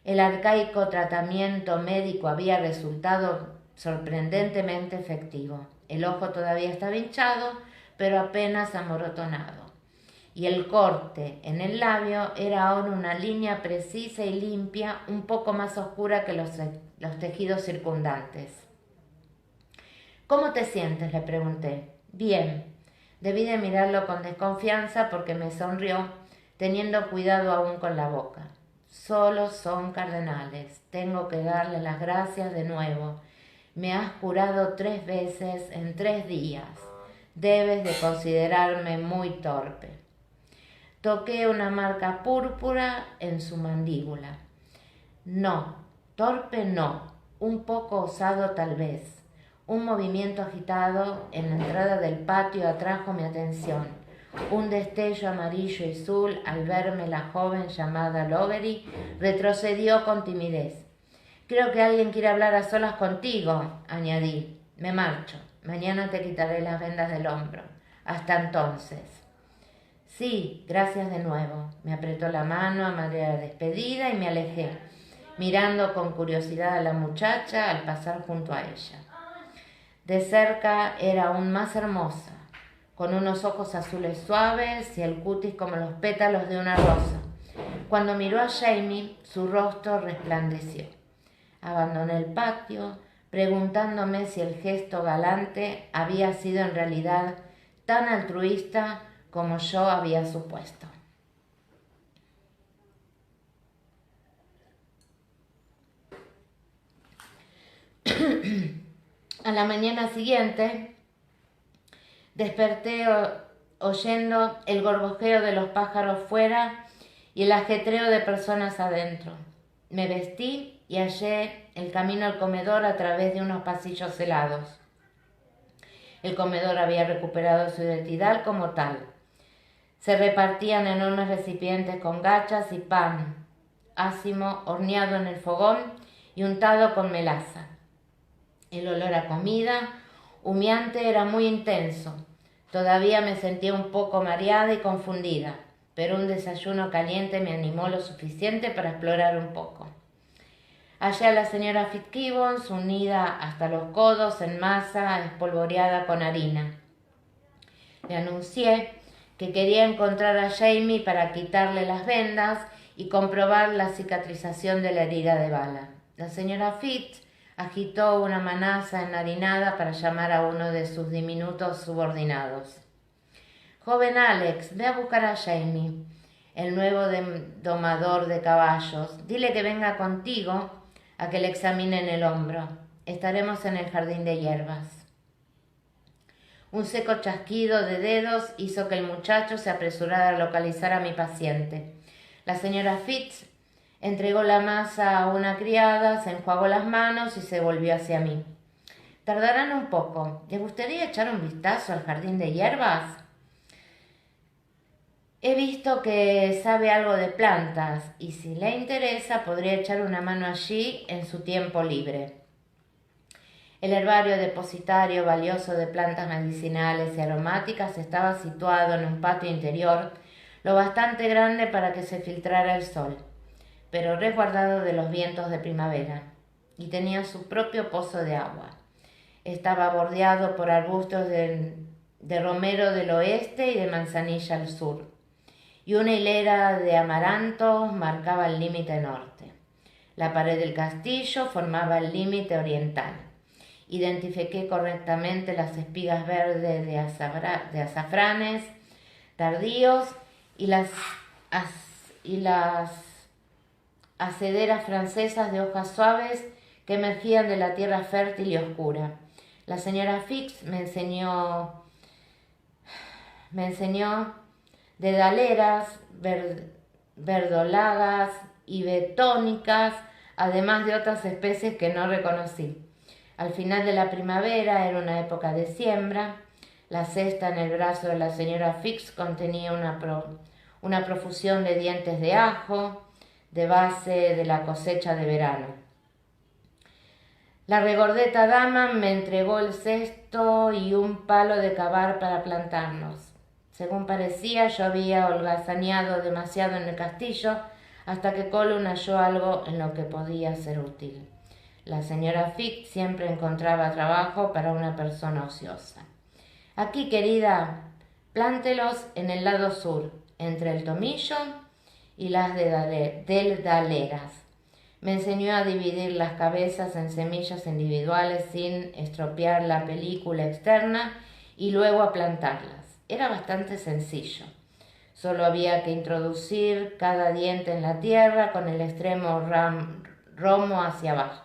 El arcaico tratamiento médico había resultado sorprendentemente efectivo. El ojo todavía estaba hinchado, pero apenas amorotonado. Y el corte en el labio era ahora una línea precisa y limpia, un poco más oscura que los tejidos circundantes. ¿Cómo te sientes?, le pregunté. Bien. Debí de mirarlo con desconfianza porque me sonrió, teniendo cuidado aún con la boca. Solo son cardenales. Tengo que darle las gracias de nuevo. Me has curado 3 veces en 3 días. Debes de considerarme muy torpe. Toqué una marca púrpura en su mandíbula. No, torpe no, un poco osado tal vez. Un movimiento agitado en la entrada del patio atrajo mi atención. Un destello amarillo y azul al verme la joven llamada Lowery retrocedió con timidez. Creo que alguien quiere hablar a solas contigo, añadí. Me marcho. Mañana te quitaré las vendas del hombro. Hasta entonces. Sí, gracias de nuevo. Me apretó la mano a manera de despedida y me alejé, mirando con curiosidad a la muchacha al pasar junto a ella. De cerca era aún más hermosa, con unos ojos azules suaves y el cutis como los pétalos de una rosa. Cuando miró a Jamie, su rostro resplandeció. Abandoné el patio, preguntándome si el gesto galante había sido en realidad tan altruista como yo había supuesto. A la mañana siguiente desperté oyendo el gorgojeo de los pájaros fuera y el ajetreo de personas adentro. Me vestí y hallé el camino al comedor a través de unos pasillos helados. El comedor había recuperado su identidad como tal. Se repartían enormes recipientes con gachas y pan, ácimo horneado en el fogón y untado con melaza. El olor a comida humeante era muy intenso. Todavía me sentía un poco mareada y confundida, pero un desayuno caliente me animó lo suficiente para explorar un poco. Hallé a la señora Fitzgibbons unida hasta los codos en masa espolvoreada con harina. Le anuncié que quería encontrar a Jamie para quitarle las vendas y comprobar la cicatrización de la herida de bala. La señora Fitz agitó una manaza enharinada para llamar a uno de sus diminutos subordinados. «Joven Alex, ve a buscar a Jamie, el nuevo domador de caballos. Dile que venga contigo a que le examinen el hombro. Estaremos en el jardín de hierbas». Un seco chasquido de dedos hizo que el muchacho se apresurara a localizar a mi paciente. La señora Fitz entregó la masa a una criada, se enjuagó las manos y se volvió hacia mí. «Tardarán un poco. ¿Les gustaría echar un vistazo al jardín de hierbas? He visto que sabe algo de plantas y si le interesa podría echar una mano allí en su tiempo libre». El herbario depositario valioso de plantas medicinales y aromáticas estaba situado en un patio interior, lo bastante grande para que se filtrara el sol, pero resguardado de los vientos de primavera, y tenía su propio pozo de agua. Estaba bordeado por arbustos de romero del oeste y de manzanilla al sur, y una hilera de amarantos marcaba el límite norte. La pared del castillo formaba el límite oriental. Identifiqué correctamente las espigas verdes de azafranes tardíos y las acederas francesas de hojas suaves que emergían de la tierra fértil y oscura. La señora Fitz me enseñó dedaleras, verdolagas y betónicas, además de otras especies que no reconocí. Al final de la primavera era una época de siembra. La cesta en el brazo de la señora Fitz contenía una profusión de dientes de ajo, de base de la cosecha de verano. La regordeta dama me entregó el cesto y un palo de cavar para plantarnos. Según parecía, yo había holgazaneado demasiado en el castillo hasta que Colum halló algo en lo que podía ser útil. La señora Fitz siempre encontraba trabajo para una persona ociosa. «Aquí, querida, plántelos en el lado sur, entre el tomillo y las dedaleras». Me enseñó a dividir las cabezas en semillas individuales sin estropear la película externa y luego a plantarlas. Era bastante sencillo. Solo había que introducir cada diente en la tierra con el extremo romo hacia abajo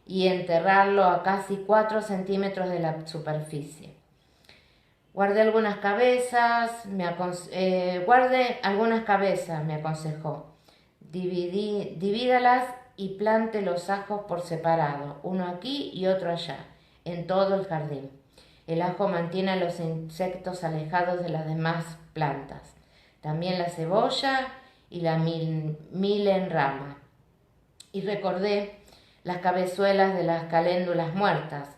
y enterrarlo a casi 4 centímetros de la superficie. Guarde algunas cabezas, me aconsejó. Divídalas y plante los ajos por separado, uno aquí y otro allá, en todo el jardín. El ajo mantiene a los insectos alejados de las demás plantas. También la cebolla y la milenrama. Y recordé las cabezuelas de las caléndulas muertas,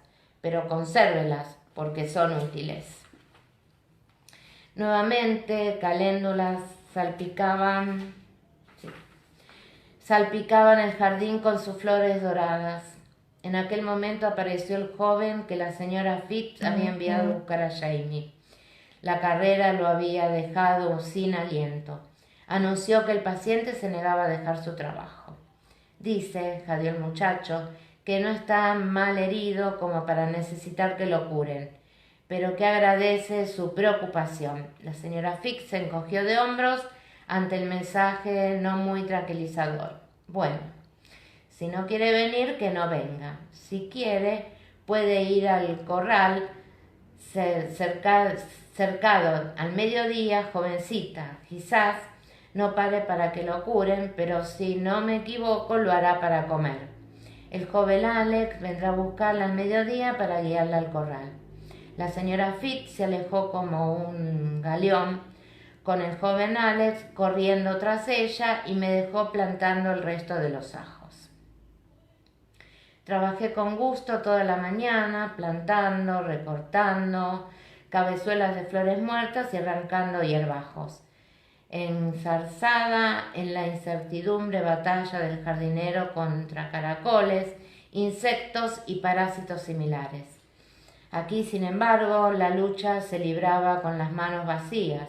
pero consérvelas porque son útiles. Nuevamente, caléndulas salpicaban el jardín con sus flores doradas. En aquel momento apareció el joven que la señora Fitz había enviado a buscar a Jamie. La carrera lo había dejado sin aliento. Anunció que el paciente se negaba a dejar su trabajo. «Dice», jadeó el muchacho, «que no está mal herido como para necesitar que lo curen, pero que agradece su preocupación». La señora Fitz se encogió de hombros ante el mensaje no muy tranquilizador. «Bueno, si no quiere venir, que no venga. Si quiere, puede ir al corral cercado al mediodía, jovencita. Quizás no pare para que lo curen, pero si no me equivoco, lo hará para comer. El joven Alex vendrá a buscarla al mediodía para guiarla al corral». La señora Fitz se alejó como un galeón, con el joven Alex corriendo tras ella, y me dejó plantando el resto de los ajos. Trabajé con gusto toda la mañana, plantando, recortando cabezuelas de flores muertas y arrancando hierbajos. enzarzada en la incertidumbre batalla del jardinero contra caracoles, insectos y parásitos similares. Aquí, sin embargo, la lucha se libraba con las manos vacías,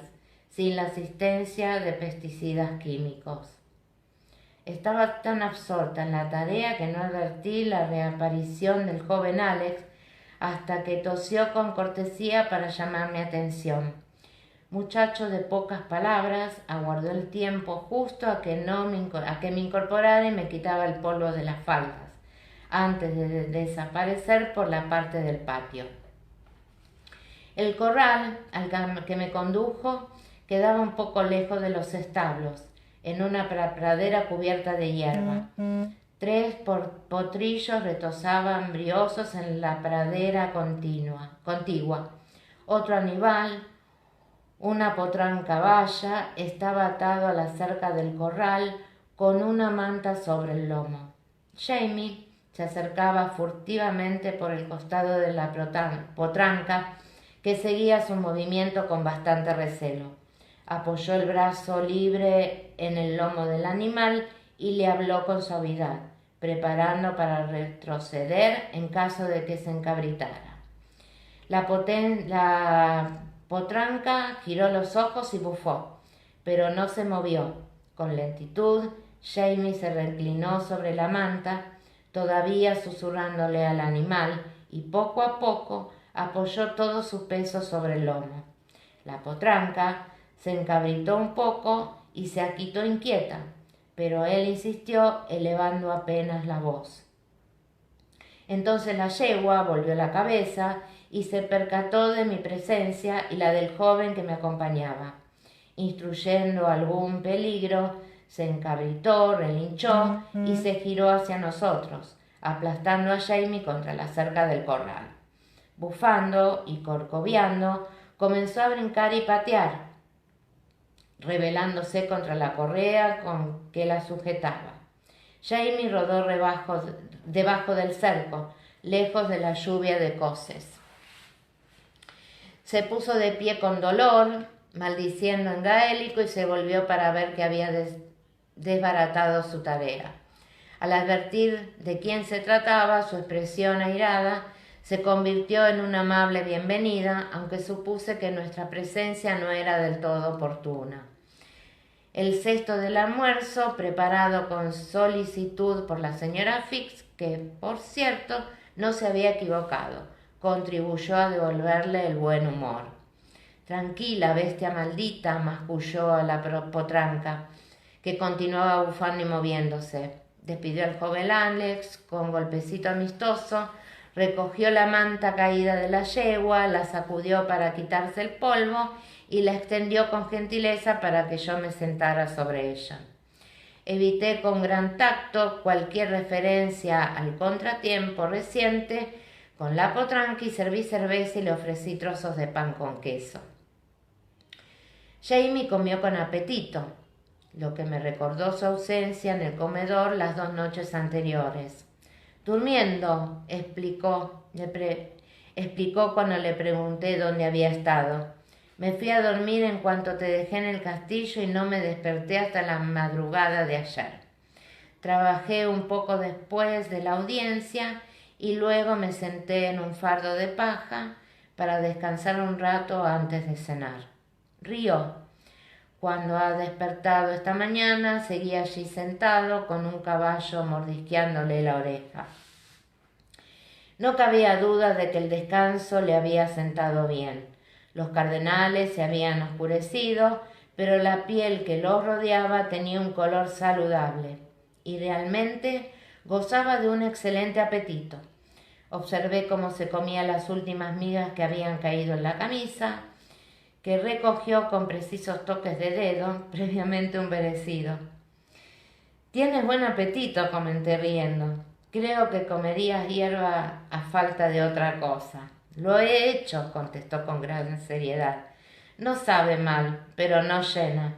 sin la asistencia de pesticidas químicos. Estaba tan absorta en la tarea que no advertí la reaparición del joven Alex hasta que tosió con cortesía para llamar mi atención. Muchacho de pocas palabras, aguardó el tiempo justo a que me incorporara y me quitaba el polvo de las faldas, antes de desaparecer por la parte del patio. El corral al que me condujo quedaba un poco lejos de los establos, en una pradera cubierta de hierba. 3 potrillos retozaban briosos en la pradera contigua. Otro animal, una potranca valla, estaba atado a la cerca del corral con una manta sobre el lomo. Jamie se acercaba furtivamente por el costado de la potranca, que seguía su movimiento con bastante recelo. Apoyó el brazo libre en el lomo del animal y le habló con suavidad, preparando para retroceder en caso de que se encabritara. La potranca giró los ojos y bufó, pero no se movió. Con lentitud, Jamie se reclinó sobre la manta, todavía susurrándole al animal, y poco a poco apoyó todo su peso sobre el lomo. La potranca se encabritó un poco y se aquitó inquieta, pero él insistió, elevando apenas la voz. Entonces la yegua volvió la cabeza y se percató de mi presencia y la del joven que me acompañaba. Instruyendo algún peligro, se encabritó, relinchó y se giró hacia nosotros, aplastando a Jamie contra la cerca del corral. Bufando y corcoviando, comenzó a brincar y patear, rebelándose contra la correa con que la sujetaba. Jamie rodó debajo del cerco, lejos de la lluvia de coces. Se puso de pie con dolor, maldiciendo en gaélico, y se volvió para ver que había desbaratado su tarea. Al advertir de quién se trataba, su expresión airada se convirtió en una amable bienvenida, aunque supuse que nuestra presencia no era del todo oportuna. El cesto del almuerzo, preparado con solicitud por la señora Fix, que, por cierto, no se había equivocado, contribuyó a devolverle el buen humor. «Tranquila, bestia maldita», masculló a la potranca, que continuaba bufando y moviéndose. Despidió al joven Alex con golpecito amistoso, recogió la manta caída de la yegua, la sacudió para quitarse el polvo y la extendió con gentileza para que yo me sentara sobre ella. Evité con gran tacto cualquier referencia al contratiempo reciente con la potranca y serví cerveza y le ofrecí trozos de pan con queso. Jamie comió con apetito, lo que me recordó su ausencia en el comedor las 2 noches anteriores. «Durmiendo», explicó cuando le pregunté dónde había estado. «Me fui a dormir en cuanto te dejé en el castillo y no me desperté hasta la madrugada de ayer. Trabajé un poco después de la audiencia y luego me senté en un fardo de paja para descansar un rato antes de cenar». Rió. «Cuando ha despertado esta mañana, seguía allí sentado con un caballo mordisqueándole la oreja». No cabía duda de que el descanso le había sentado bien. Los cardenales se habían oscurecido, pero la piel que los rodeaba tenía un color saludable y realmente gozaba de un excelente apetito. Observé cómo se comía las últimas migas que habían caído en la camisa, que recogió con precisos toques de dedo, previamente humedecido. «Tienes buen apetito», comenté riendo. «Creo que comerías hierba a falta de otra cosa». «Lo he hecho», contestó con gran seriedad. «No sabe mal, pero no llena».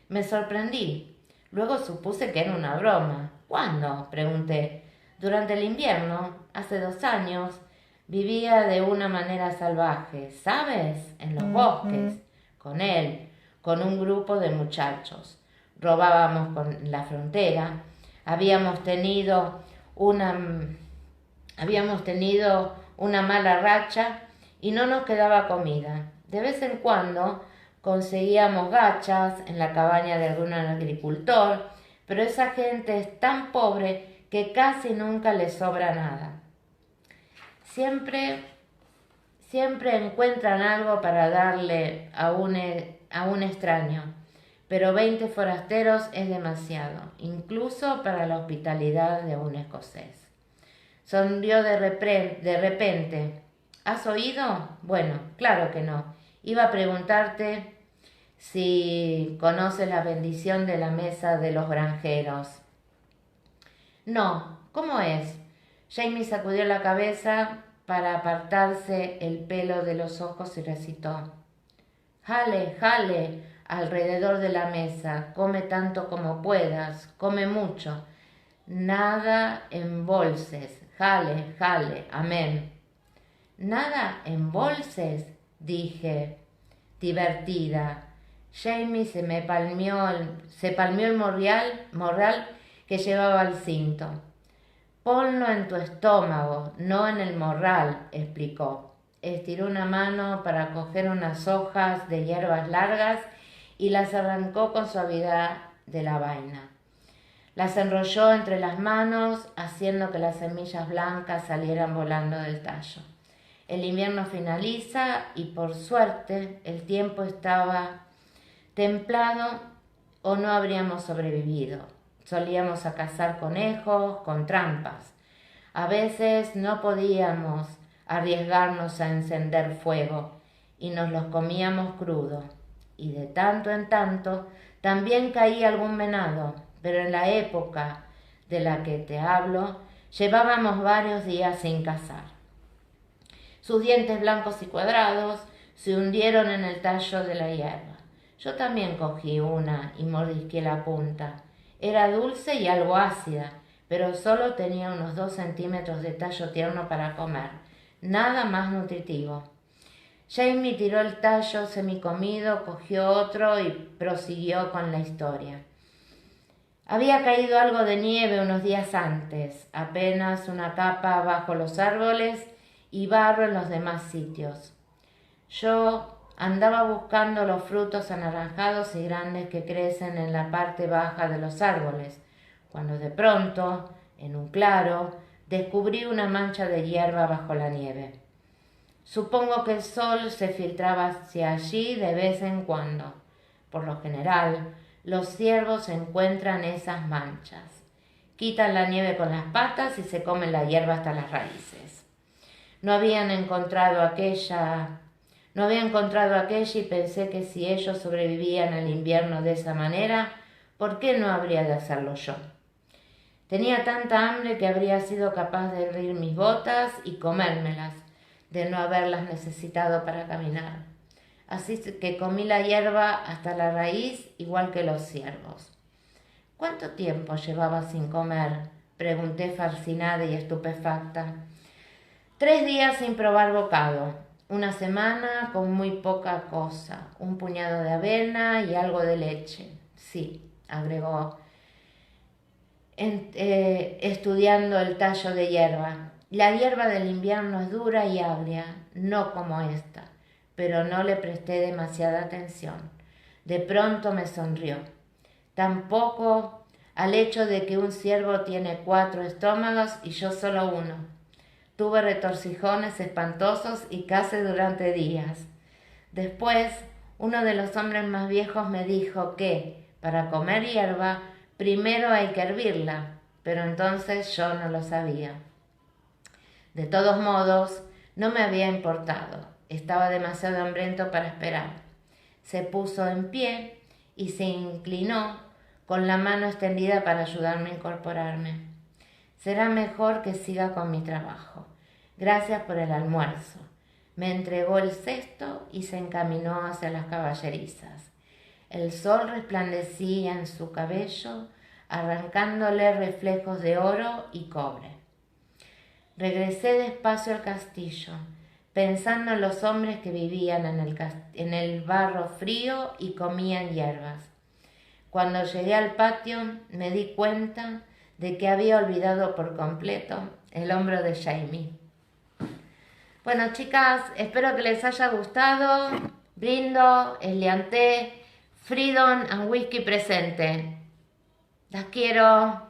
Me sorprendí. Luego supuse que era una broma. «¿Cuándo?», pregunté. «Durante el invierno, hace 2 años. Vivía de una manera salvaje, ¿sabes? En los bosques, con él, con un grupo de muchachos. Robábamos con la frontera, habíamos tenido una mala racha y no nos quedaba comida. De vez en cuando conseguíamos gachas en la cabaña de algún agricultor, pero esa gente es tan pobre que casi nunca les sobra nada. Siempre encuentran algo para darle a un extraño, pero 20 forasteros es demasiado, incluso para la hospitalidad de un escocés. Sonrió de repente. ¿Has oído? Bueno, claro que no. Iba a preguntarte si conoces la bendición de la mesa de los granjeros. No, ¿cómo es? Jamie sacudió la cabeza para apartarse el pelo de los ojos y recitó. Jale, jale, alrededor de la mesa, come tanto como puedas, come mucho. Nada embolses, jale, jale, amén. ¿Nada embolses? Dije, divertida. Jamie se palmeó el morral que llevaba al cinto. Ponlo en tu estómago, no en el morral, explicó. Estiró una mano para coger unas hojas de hierbas largas y las arrancó con suavidad de la vaina. Las enrolló entre las manos, haciendo que las semillas blancas salieran volando del tallo. El invierno finaliza y, por suerte, el tiempo estaba templado o no habríamos sobrevivido. Solíamos a cazar conejos con trampas. A veces no podíamos arriesgarnos a encender fuego y nos los comíamos crudos. Y de tanto en tanto también caía algún venado, pero en la época de la que te hablo, llevábamos varios días sin cazar. Sus dientes blancos y cuadrados se hundieron en el tallo de la hierba. Yo también cogí una y mordisqué la punta. Era dulce y algo ácida, pero solo tenía unos 2 centímetros de tallo tierno para comer. Nada más nutritivo. Jamie tiró el tallo semicomido, cogió otro y prosiguió con la historia. Había caído algo de nieve unos días antes, apenas una capa bajo los árboles y barro en los demás sitios. Yo andaba buscando los frutos anaranjados y grandes que crecen en la parte baja de los árboles, cuando de pronto, en un claro, descubrí una mancha de hierba bajo la nieve. Supongo que el sol se filtraba hacia allí de vez en cuando. Por lo general, los ciervos encuentran esas manchas. Quitan la nieve con las patas y se comen la hierba hasta las raíces. No había encontrado aquella y pensé que si ellos sobrevivían al invierno de esa manera, ¿por qué no habría de hacerlo yo? Tenía tanta hambre que habría sido capaz de abrir mis botas y comérmelas, de no haberlas necesitado para caminar. Así que comí la hierba hasta la raíz, igual que los ciervos. ¿Cuánto tiempo llevaba sin comer?, pregunté fascinada y estupefacta. 3 días sin probar bocado, 1 semana con muy poca cosa, un puñado de avena y algo de leche. Sí, agregó, estudiando el tallo de hierba. La hierba del invierno es dura y agria, no como esta, pero no le presté demasiada atención. De pronto me sonrió. Tampoco al hecho de que un ciervo tiene 4 estómagos y yo solo 1. Tuve retorcijones espantosos y casi durante días. Después, uno de los hombres más viejos me dijo que, para comer hierba, primero hay que hervirla, pero entonces yo no lo sabía. De todos modos, no me había importado. Estaba demasiado hambriento para esperar. Se puso en pie y se inclinó con la mano extendida para ayudarme a incorporarme. Será mejor que siga con mi trabajo. Gracias por el almuerzo. Me entregó el cesto y se encaminó hacia las caballerizas. El sol resplandecía en su cabello, arrancándole reflejos de oro y cobre. Regresé despacio al castillo. pensando en los hombres que vivían en el barro frío y comían hierbas. Cuando llegué al patio me di cuenta de que había olvidado por completo el hombro de Jamie. Bueno, chicas, espero que les haya gustado. Brindo, Elianté, Freedom and Whisky presente. Las quiero.